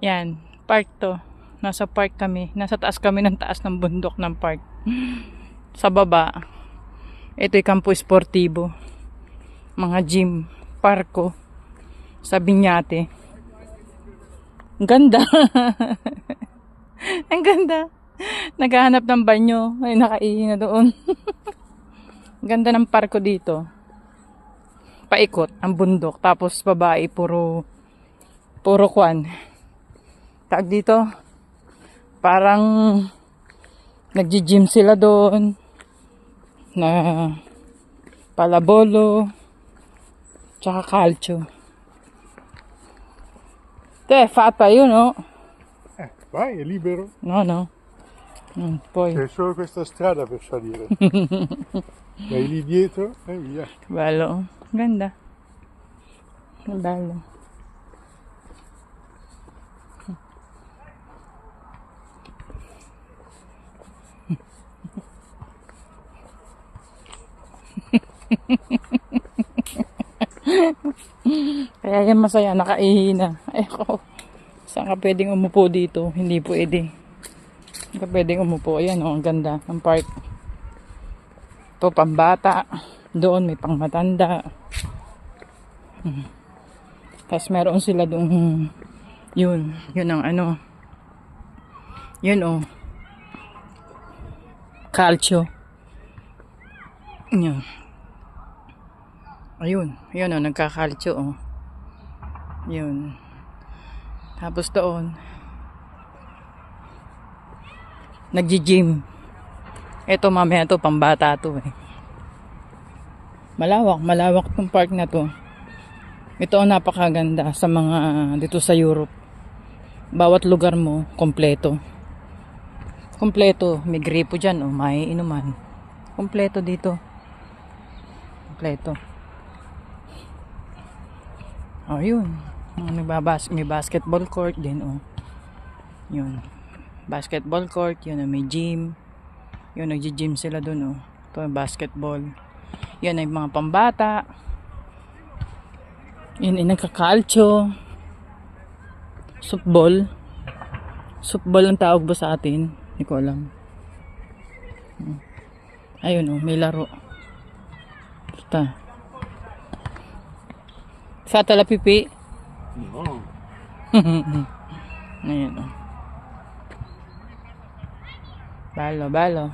Yan, park to. Nasa park kami. Nasa taas kami ng taas ng bundok ng park. Sa baba, ito'y kampo esportibo. Mga gym, parko. Sa Biñate. Ang ganda. Ang ganda. Naghahanap ng banyo. Ay, nakaihi na doon. Ang ganda ng parko dito. Paikot ang bundok. Tapos babae, puro kwan. Tag dito. Parang nagji-gym sila doon. Na palabolo. Tsaka calcio. Fat pa yun, no? Vai, è libero. No. Poi. C'è solo questa strada per salire. Vai lì dietro e via. Bello. Ganda. Bello. Kaya yan masaya, nakaihi na. Ay ko, saan ka pwedeng umupo dito? Hindi pwede. Hindi ka pwedeng umupo. Ayan o, ang ganda ng park. Ito pambata. Doon may pangmatanda. Tapos meron sila doon. Yun ang ano. Yun o. Calcio. Yun. Ayun o, nagkakalcio o. Yun. Tapos doon, nagji-gym. Ito mamaya to, pambata to eh. Malawak tong park na to. Ito ang napakaganda sa mga dito sa Europe. Bawat lugar mo, kompleto. Kompleto, may gripo dyan o, may inuman. Kompleto dito. Kompleto. Oh, yun. May basketball court din, oh. Yun. Basketball court, yun, may gym. Yun, nagji-gym sila dun, oh. Ito, basketball. Yun, ay mga pambata. Yun, ay nagkakalcho. Softball. Softball ang tawag ba sa atin? Hindi ko alam. Ayun, oh, may laro. Basta. Sa talapipi. No. Ayan o. Balo.